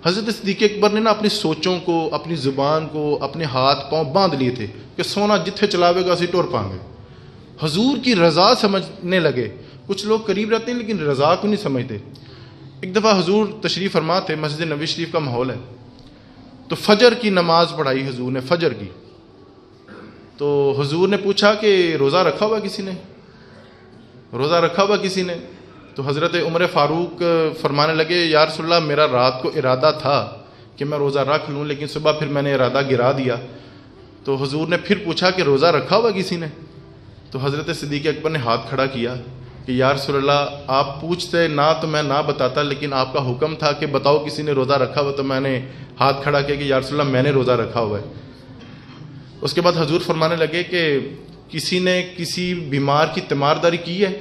حضرت صدیق اکبر نے نا اپنی سوچوں کو، اپنی زبان کو، اپنے ہاتھ پاؤں باندھ لیے تھے کہ سونا جتھے چلاوے گا اسی ٹور پائیں گے. حضور کی رضا سمجھنے لگے. کچھ لوگ قریب رہتے ہیں لیکن رضا کو نہیں سمجھتے. ایک دفعہ حضور تشریف فرما تھے، مسجد نبوی شریف کا ماحول ہے، تو فجر کی نماز پڑھائی حضور نے، فجر کی. تو حضور نے پوچھا کہ روزہ رکھا ہوا کسی نے، روزہ رکھا ہوا کسی نے؟ تو حضرت عمر فاروق فرمانے لگے یا رسول اللہ میرا رات کو ارادہ تھا کہ میں روزہ رکھ لوں، لیکن صبح پھر میں نے ارادہ گرا دیا. تو حضور نے پھر پوچھا کہ روزہ رکھا ہوا کسی نے؟ تو حضرت صدیق اکبر نے ہاتھ کھڑا کیا کہ یا رسول اللہ آپ پوچھتے نہ تو میں نہ بتاتا، لیکن آپ کا حکم تھا کہ بتاؤ کسی نے روزہ رکھا ہوا، تو میں نے ہاتھ کھڑا کیا کہ یا رسول اللہ میں نے روزہ رکھا ہوا ہے. اس کے بعد حضور فرمانے لگے کہ کسی نے کسی بیمار کی تیمارداری کی ہے؟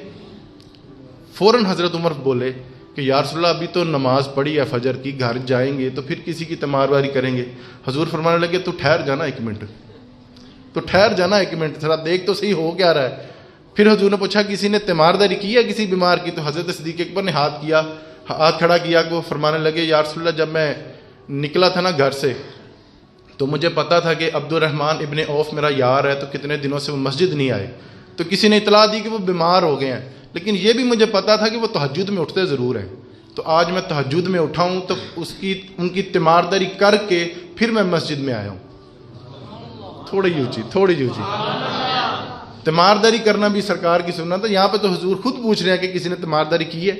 فوراً حضرت عمر بولے کہ یا رسول اللہ ابھی تو نماز پڑھی ہے فجر کی، گھر جائیں گے تو پھر کسی کی تیمارداری کریں گے. حضور فرمانے لگے تو ٹھہر جانا ایک منٹ، تو ٹھہر جانا ایک منٹ، ذرا دیکھ تو صحیح ہو کیا رہا ہے. پھر حضور نے پوچھا کسی نے تیمارداری کی ہے کسی بیمار کی؟ تو حضرت صدیق اکبر نے ہاتھ کھڑا کیا کہ وہ فرمانے لگے یا رسول اللہ جب میں نکلا تھا نا گھر سے تو مجھے پتا تھا کہ عبد الرحمن ابن عوف میرا یار ہے، تو کتنے دنوں سے وہ مسجد نہیں آئے، تو کسی نے اطلاع دی کہ وہ بیمار ہو گئے ہیں، لیکن یہ بھی مجھے پتا تھا کہ وہ تہجد میں اٹھتے ضرور ہیں. تو آج میں تہجد میں اٹھا ہوں تو ان کی تیمارداری کر کے پھر میں مسجد میں آیا ہوں. تھوڑی اونچی تیمارداری کرنا بھی سرکار کی سنت ہے. یہاں پہ تو حضور خود پوچھ رہے ہیں کہ کسی نے تیمارداری کی ہے.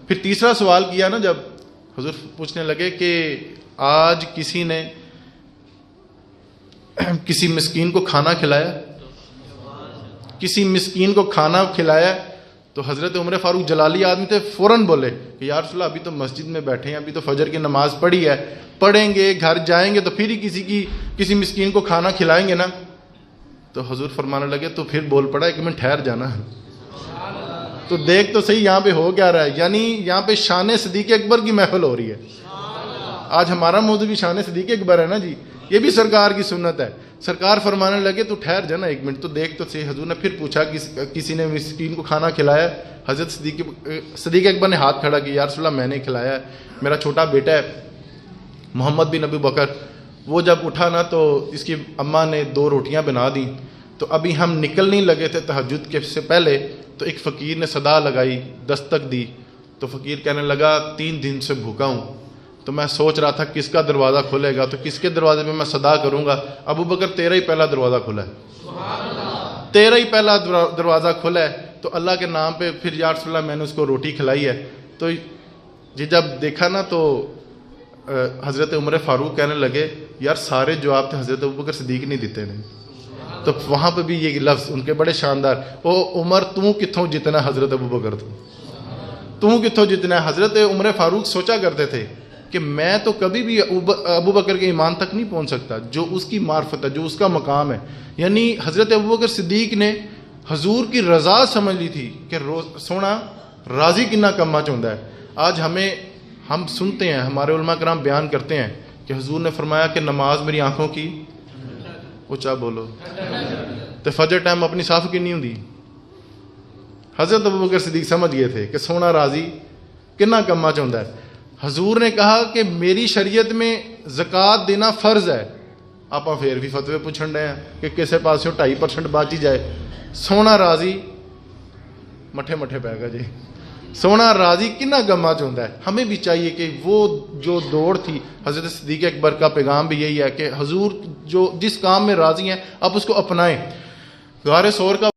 پھر تیسرا سوال کیا نا، جب حضور پوچھنے لگے کہ آج کسی نے کسی مسکین کو کھانا کھلایا، کسی مسکین کو کھانا کھلایا؟ تو حضرت عمر فاروق جلالی آدمی تھے، فوراً بولے کہ یا رسول اللہ ابھی تو مسجد میں بیٹھے ہیں، ابھی تو فجر کی نماز پڑھی ہے، پڑھیں گے گھر جائیں گے تو پھر ہی کسی مسکین کو کھانا کھلائیں گے نا. تو حضور فرمانے لگے تو پھر بول پڑا ایک منٹ ٹھہر جانا، تو دیکھ تو صحیح یہاں پہ ہو کیا رہا ہے. یعنی یہاں پہ شان صدیق اکبر کی محفل ہو رہی ہے. آج ہمارا موضوع بھی شان صدیق اکبر ہے نا جی، یہ بھی سرکار کی سنت ہے. سرکار فرمانے لگے تو ٹھہر جانا ایک منٹ، تو دیکھ تو صحیح. حضور نے پھر پوچھا کسی نے مسکین کو کھانا کھلایا؟ حضرت صدیق اکبر نے ہاتھ کھڑا کیا یا رسول اللہ میں نے کھلایا ہے. میرا چھوٹا بیٹا ہے محمد بن ابو بکر، وہ جب اٹھا نا تو اس کی اماں نے 2 روٹیاں بنا دیں. تو ابھی ہم نکلنے لگے تھے تہجد کے سے پہلے، تو ایک فقیر نے صدا لگائی، دستک دی. تو فقیر کہنے لگا 3 دن سے بھوکا ہوں. تو میں سوچ رہا تھا کس کا دروازہ کھلے گا، تو کس کے دروازے پہ میں صدا کروں گا؟ ابو بکر تیرا ہی پہلا دروازہ کھلا ہے، تیرا ہی پہلا دروازہ کھلا ہے. تو اللہ کے نام پہ پھر یا رسول اللہ میں نے اس کو روٹی کھلائی ہے. تو جب دیکھا نا تو حضرت عمر فاروق کہنے لگے یار سارے جواب تو حضرت ابو بکر صدیق نہیں دیتے نے. تو وہاں پہ بھی یہ لفظ ان کے بڑے شاندار، او عمر تو کتھوں جتنا حضرت ابو بکر تو کتھوں جتنا ہے. حضرت عمر فاروق سوچا کرتے تھے کہ میں تو کبھی بھی ابو بکر کے ایمان تک نہیں پہنچ سکتا، جو اس کی معرفت ہے، جو اس کا مقام ہے. یعنی حضرت ابو بکر صدیق نے حضور کی رضا سمجھ لی تھی کہ سونا راضی کنا کما چاہتا ہے. آج ہم سنتے ہیں، ہمارے علماء کرام بیان کرتے ہیں کہ حضور نے فرمایا کہ نماز میری آنکھوں کی اونچا بولو تو فجر ٹائم اپنی صاف کی نہیں ہوندی. حضرت ابو بکر صدیق سمجھ گئے تھے کہ سونا راضی کنا کما چاہتا ہے. حضور نے کہا کہ میری شریعت میں زکوٰۃ دینا فرض ہے. آپ پھر بھی فتوے پوچھن رہے ہیں کہ کسے پاسوں 2.5% بچ جائے. سونا راضی مٹھے پہ گا جی، سونا راضی کنا گما چاہتا ہے. ہمیں بھی چاہیے کہ وہ جو دوڑ تھی حضرت صدیق اکبر کا پیغام بھی یہی ہے کہ حضور جو جس کام میں راضی ہیں آپ اس کو اپنائیں. غار ثور کا